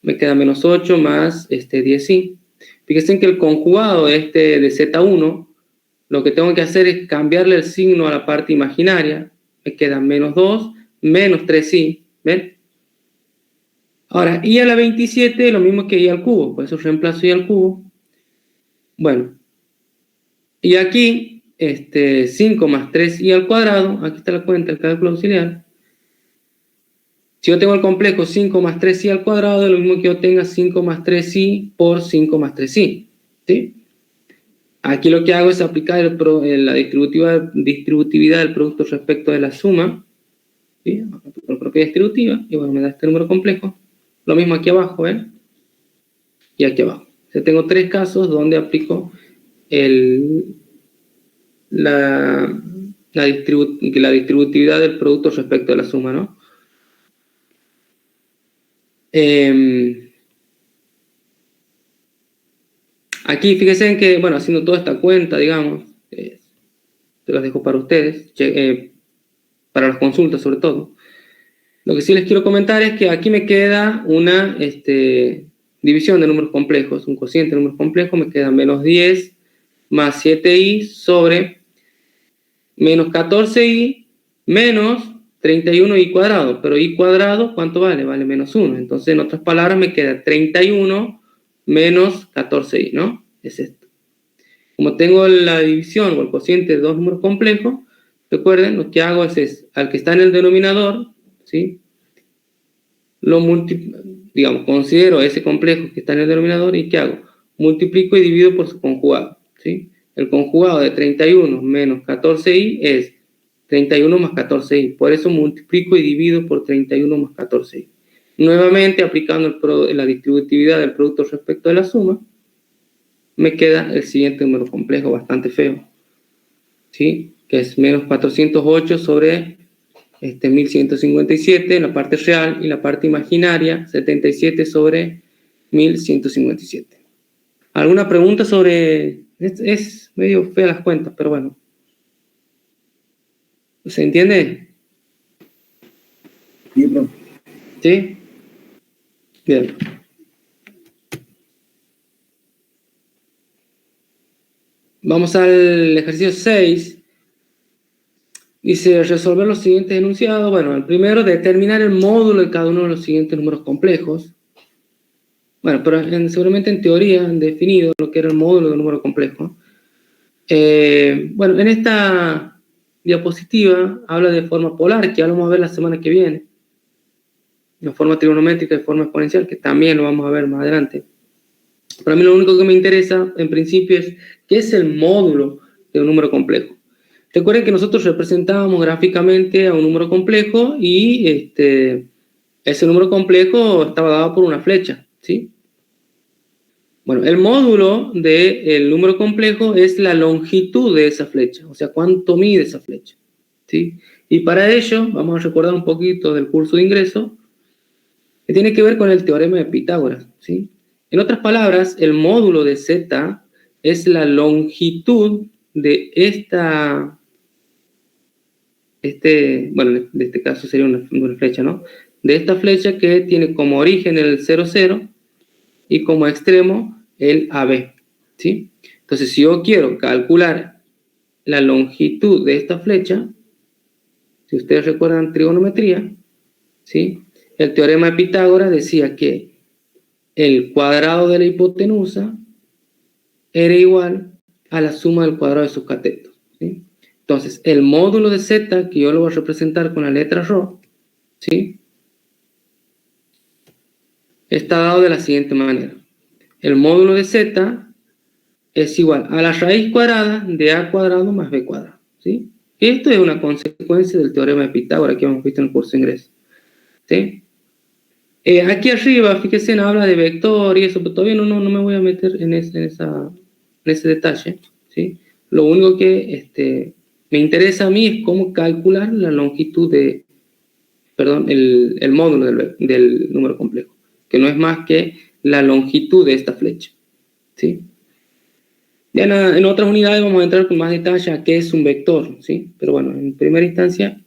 me queda menos 8 más 10i. Fíjense que el conjugado de Z1, lo que tengo que hacer es cambiarle el signo a la parte imaginaria, me queda menos 2 menos 3i, ¿ven? Ahora, I a la 27 lo mismo que I al cubo, por eso reemplazo I al cubo. Bueno, y aquí, 5 más 3i al cuadrado, aquí está la cuenta, el cálculo auxiliar. Si yo tengo el complejo 5 más 3i al cuadrado, es lo mismo que yo tenga 5 más 3i por 5 más 3i, ¿sí? Aquí lo que hago es aplicar la distributividad del producto respecto de la suma, ¿sí? La propiedad distributiva, y bueno, me da este número complejo. Lo mismo aquí abajo, ¿ven? Y aquí abajo. O sea, tengo 3 casos donde aplico la distributividad del producto respecto de la suma, ¿no? Aquí fíjense que, bueno, haciendo toda esta cuenta, digamos, se las dejo para ustedes, para las consultas sobre todo. Lo que sí les quiero comentar es que aquí me queda una división de números complejos, un cociente de números complejos, me queda menos 10 más 7i sobre menos 14i menos 31i cuadrado, pero i cuadrado, ¿cuánto vale? Vale menos 1. Entonces, en otras palabras, me queda 31 menos 14i, ¿no? Es esto. Como tengo la división o el cociente de dos números complejos, recuerden, lo que hago es al que está en el denominador, ¿sí? Digamos, considero ese complejo que está en el denominador y ¿qué hago? Multiplico y divido por su conjugado, ¿sí? El conjugado de 31 menos 14i es 31 más 14i. Por eso multiplico y divido por 31 más 14i. Nuevamente, aplicando la distributividad del producto respecto de la suma, me queda el siguiente número complejo bastante feo, ¿sí? Que es menos 408 sobre 1157 en la parte real y la parte imaginaria 77 sobre 1157. ¿Alguna pregunta sobre? Es medio fea las cuentas, pero bueno. ¿Se entiende? Sí, profe. ¿Sí? Bien. Vamos al ejercicio 6. Dice, resolver los siguientes enunciados. Bueno, el primero, determinar el módulo de cada uno de los siguientes números complejos. Bueno, pero seguramente en teoría han definido lo que era el módulo de un número complejo. Bueno, en esta diapositiva habla de forma polar, que ya lo vamos a ver la semana que viene. De forma trigonométrica y forma exponencial, que también lo vamos a ver más adelante. Para mí lo único que me interesa, en principio, es qué es el módulo de un número complejo. Recuerden que nosotros representábamos gráficamente a un número complejo y ese número complejo estaba dado por una flecha, ¿sí? Bueno, el módulo del número complejo es la longitud de esa flecha, o sea, cuánto mide esa flecha, ¿sí? Y para ello, vamos a recordar un poquito del curso de ingreso, que tiene que ver con el teorema de Pitágoras, ¿sí? En otras palabras, el módulo de z es la longitud de bueno, en este caso sería una flecha, ¿no? De esta flecha que tiene como origen el 0, 0 y como extremo el AB, ¿sí? Entonces, si yo quiero calcular la longitud de esta flecha, si ustedes recuerdan trigonometría, ¿sí? El teorema de Pitágoras decía que el cuadrado de la hipotenusa era igual a la suma del cuadrado de sus catetos, ¿sí? Entonces, el módulo de z, que yo lo voy a representar con la letra ρ, ¿sí? Está dado de la siguiente manera. El módulo de z es igual a la raíz cuadrada de a cuadrado más b cuadrado, ¿sí? Esto es una consecuencia del teorema de Pitágoras que hemos visto en el curso de ingreso, ¿sí? Aquí arriba, fíjense, habla de vector y eso, pero todavía no me voy a meter en ese detalle, ¿sí? Lo único que me interesa a mí es cómo calcular la longitud el módulo del número complejo, que no es más que la longitud de esta flecha, ¿sí? Ya en otras unidades vamos a entrar con más detalle a qué es un vector, ¿sí? Pero bueno, en primera instancia,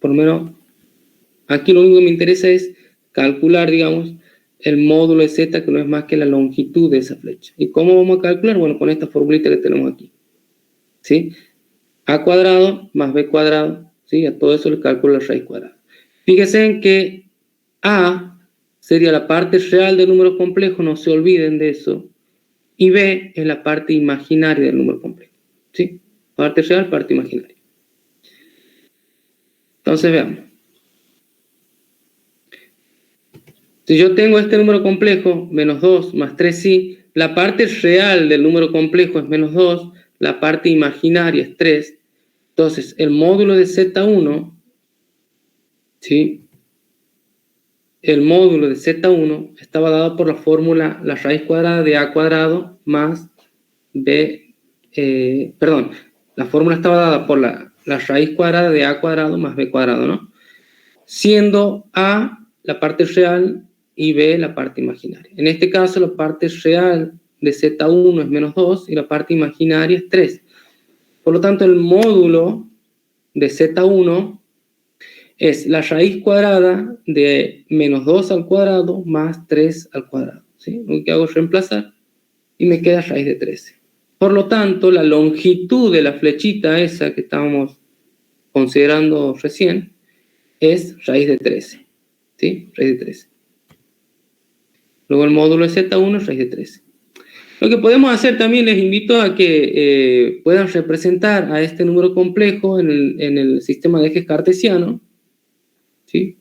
por lo menos, aquí lo único que me interesa es calcular, digamos, el módulo de z, que no es más que la longitud de esa flecha. ¿Y cómo vamos a calcular? Bueno, con esta formulita que tenemos aquí, ¿sí? A cuadrado más b cuadrado, ¿sí? A todo eso le calculo la raíz cuadrada. Fíjense en que a sería la parte real del número complejo, no se olviden de eso, y b es la parte imaginaria del número complejo, ¿sí? Parte real, parte imaginaria. Entonces veamos. Si yo tengo este número complejo, menos 2 más 3i, la parte real del número complejo es menos 2, la parte imaginaria es 3. Entonces, el módulo de z1, ¿sí? El módulo de z1 estaba dado por la fórmula la raíz cuadrada de a cuadrado más b, la fórmula estaba dada por la raíz cuadrada de a cuadrado más b cuadrado, ¿no? Siendo a la parte real y b la parte imaginaria. En este caso, la parte real de z1 es menos 2 y la parte imaginaria es 3. Por lo tanto, el módulo de z1 es la raíz cuadrada de menos 2 al cuadrado más 3 al cuadrado, ¿sí? Lo que hago es reemplazar y me queda raíz de 13. Por lo tanto, la longitud de la flechita esa que estábamos considerando recién es raíz de 13, ¿sí? Raíz de 13. Luego el módulo de z1 es raíz de 13. Lo que podemos hacer también, les invito a que puedan representar a este número complejo en el sistema de ejes cartesiano, ¿sí?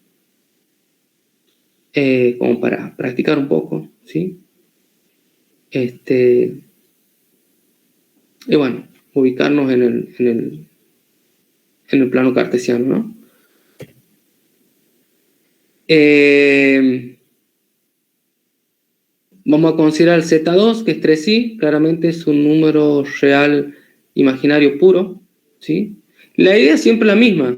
Como para practicar un poco, ¿sí? Y bueno, ubicarnos en el plano cartesiano, ¿no? Vamos a considerar el z2, que es 3i, claramente es un número real imaginario puro, ¿sí? La idea es siempre la misma,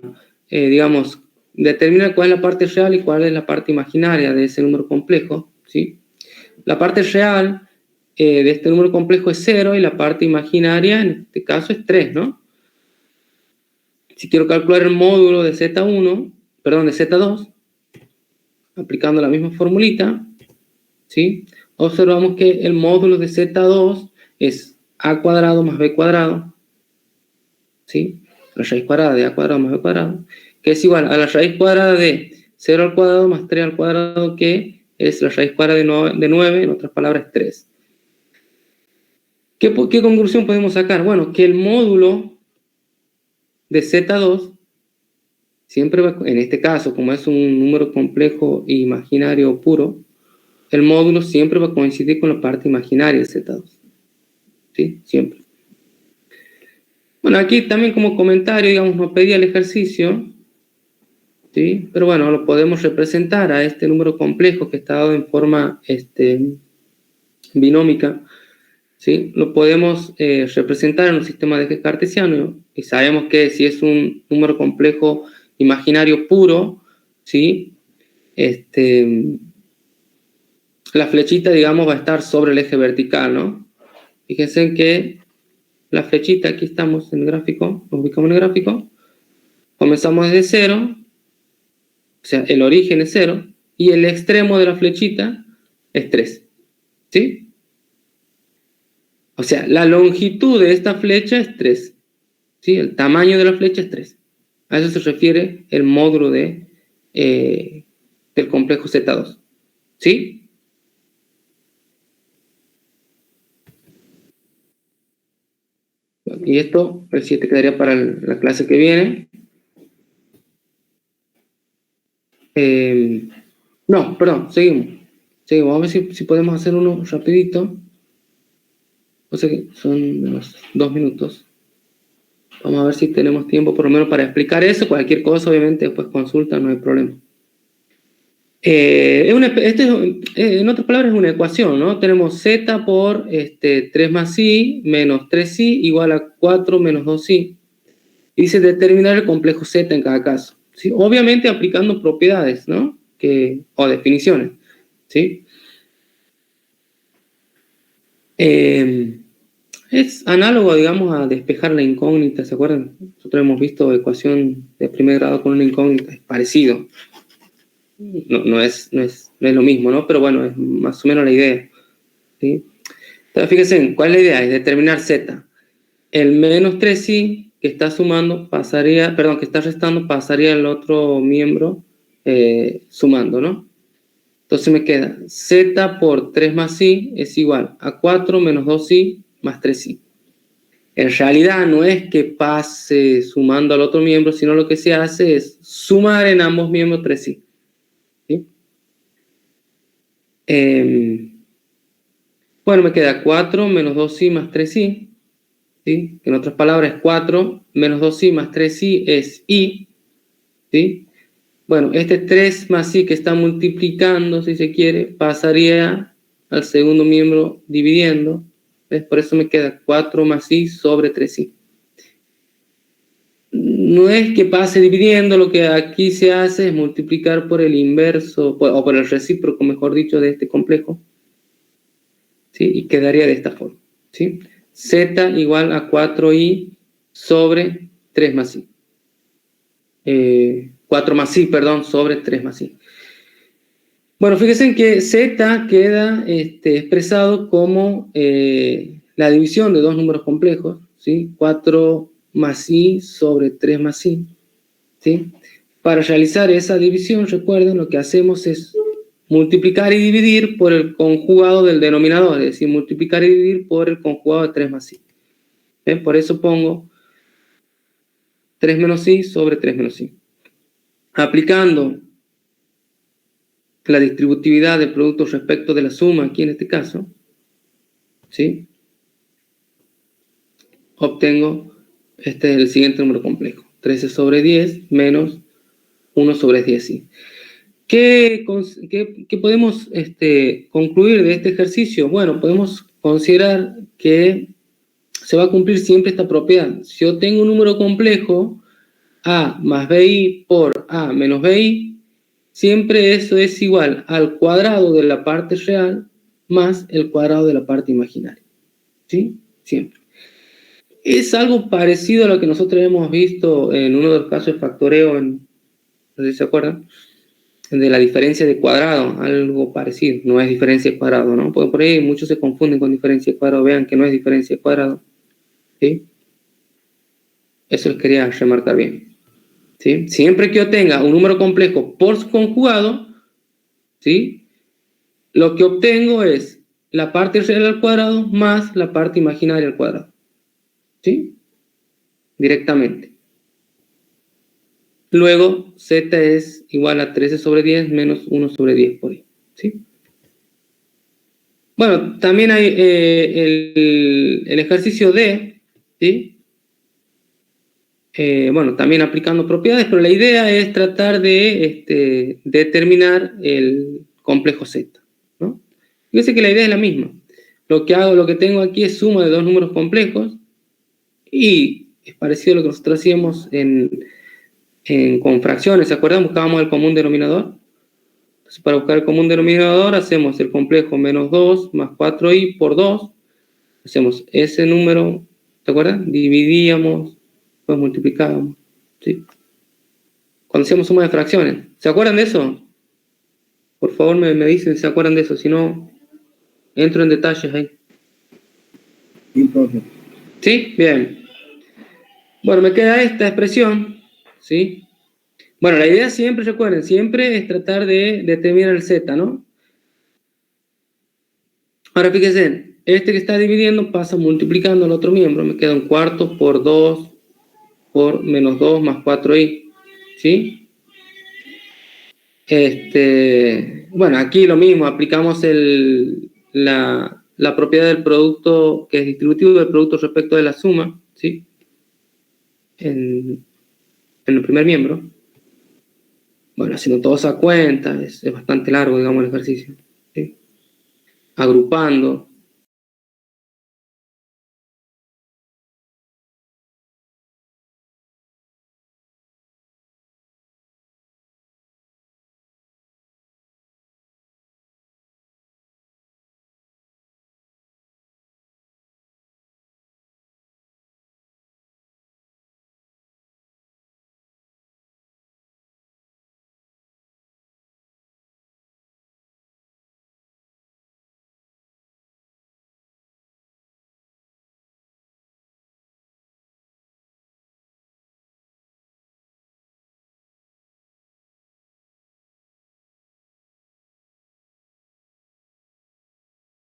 digamos, determinar cuál es la parte real y cuál es la parte imaginaria de ese número complejo, ¿sí? La parte real de este número complejo es 0 y la parte imaginaria, en este caso, es 3, ¿no? Si quiero calcular el módulo de z1, perdón, de z2, aplicando la misma formulita, ¿sí? Observamos que el módulo de z2 es a cuadrado más b cuadrado, ¿sí? La raíz cuadrada de a cuadrado más b cuadrado, que es igual a la raíz cuadrada de 0 al cuadrado más 3 al cuadrado, que es la raíz cuadrada de 9, en otras palabras 3. ¿Qué conclusión podemos sacar? Bueno, que el módulo de z2 siempre va, en este caso, como es un número complejo e imaginario puro, el módulo siempre va a coincidir con la parte imaginaria de z2. ¿Sí? Siempre. Bueno, aquí también como comentario, digamos, nos pedía el ejercicio, ¿sí? Pero bueno, lo podemos representar a este número complejo que está dado en forma binómica, ¿sí? Lo podemos representar en un sistema de eje cartesiano y sabemos que si es un número complejo imaginario puro, ¿sí? La flechita, digamos, va a estar sobre el eje vertical, ¿no? Fíjense que la flechita, aquí estamos en el gráfico, nos ubicamos en el gráfico, comenzamos desde 0, o sea, el origen es 0, y el extremo de la flechita es 3, ¿sí? O sea, la longitud de esta flecha es 3, ¿sí? El tamaño de la flecha es 3. A eso se refiere el módulo del complejo Z2, ¿sí? Y esto, el 7 quedaría para la clase que viene. No, perdón, seguimos. Vamos a ver si podemos hacer uno rapidito. O sea que son unos 2 minutos. Vamos a ver si tenemos tiempo por lo menos para explicar eso. Cualquier cosa, obviamente, después consulta, no hay problema. En otras palabras, es una ecuación, ¿no? Tenemos z por 3 más i menos 3i igual a 4 menos 2i. Y dice determinar el complejo z en cada caso, ¿sí? Obviamente aplicando propiedades, ¿no? O definiciones, ¿sí? Es análogo, digamos, a despejar la incógnita, ¿se acuerdan? Nosotros hemos visto ecuación de primer grado con una incógnita, es parecido. No es lo mismo, ¿no? Pero bueno, es más o menos la idea, ¿sí? Entonces, fíjense, ¿cuál es la idea? Es determinar z. El menos 3i que está sumando pasaría, perdón, que está restando pasaría al otro miembro sumando, ¿no? Entonces me queda z por 3 más i es igual a 4 menos 2i más 3i. En realidad no es que pase sumando al otro miembro, sino lo que se hace es sumar en ambos miembros 3i. ¿Sí? Bueno, me queda 4 menos 2i más 3i. ¿Sí? En otras palabras, 4 menos 2i más 3i es i. ¿Sí? Bueno, este 3 más i que está multiplicando, si se quiere, pasaría al segundo miembro dividiendo. ¿Ves? Por eso me queda 4 más i sobre 3i. No es que pase dividiendo, lo que aquí se hace es multiplicar por el inverso, o por el recíproco, mejor dicho, de este complejo. ¿Sí? Y quedaría de esta forma. ¿Sí? Z igual a 4i sobre 3 más i. 4 más i, perdón, sobre 3 más i. Bueno, fíjense en que z queda expresado como la división de dos números complejos, ¿sí? 4 más i sobre 3 más i, ¿sí? Para realizar esa división, recuerden, lo que hacemos es multiplicar y dividir por el conjugado del denominador, es decir, multiplicar y dividir por el conjugado de 3 más i. ¿Ven? Por eso pongo 3 menos i sobre 3 menos i. Aplicando la distributividad del producto respecto de la suma, aquí en este caso, ¿sí? Obtengo el siguiente número complejo. 13 sobre 10 menos 1 sobre 10i. ¿Qué podemos concluir de este ejercicio? Bueno, podemos considerar que se va a cumplir siempre esta propiedad. Si yo tengo un número complejo, a más bi por a menos bi, siempre eso es igual al cuadrado de la parte real más el cuadrado de la parte imaginaria. ¿Sí? Siempre. Es algo parecido a lo que nosotros hemos visto en uno de los casos de factoreo, no sé si se acuerdan, de la diferencia de cuadrado, algo parecido. No es diferencia de cuadrado, ¿no? Porque por ahí muchos se confunden con diferencia de cuadrado. Vean que no es diferencia de cuadrado. ¿Sí? Eso les quería remarcar bien. ¿Sí? Siempre que yo tenga un número complejo por su conjugado, ¿sí? Lo que obtengo es la parte real al cuadrado más la parte imaginaria al cuadrado. ¿Sí? Directamente. Luego, z es igual a 13 sobre 10 menos 1 sobre 10 por ahí. ¿Sí? Bueno, también hay el ejercicio D, ¿sí? bueno, también aplicando propiedades, pero la idea es tratar de determinar el complejo Z, ¿no? Fíjense que la idea es la misma. Lo que tengo aquí es suma de dos números complejos y es parecido a lo que nosotros hacíamos con fracciones. ¿Se acuerdan? Buscábamos el común denominador. Entonces, para buscar el común denominador hacemos el complejo menos 2 más 4i por 2. Hacemos ese número, ¿se acuerdan? Dividíamos, pues multiplicábamos, ¿sí? Cuando hacemos suma de fracciones. ¿Se acuerdan de eso? Por favor me dicen si se acuerdan de eso, si no, entro en detalles ahí. Sí, profe. ¿Sí? Bien. Bueno, me queda esta expresión, ¿sí? Bueno, la idea siempre, recuerden, siempre es tratar de determinar el Z, ¿no? Ahora fíjense, este que está dividiendo pasa multiplicando al otro miembro, me queda un cuarto por 2 por menos 2 más 4i, ¿sí? Bueno, aquí lo mismo, aplicamos la propiedad del producto, que es distributivo del producto respecto de la suma, ¿sí? En el primer miembro. Bueno, haciendo todos a cuenta, es bastante largo, digamos, el ejercicio, ¿sí? Agrupando,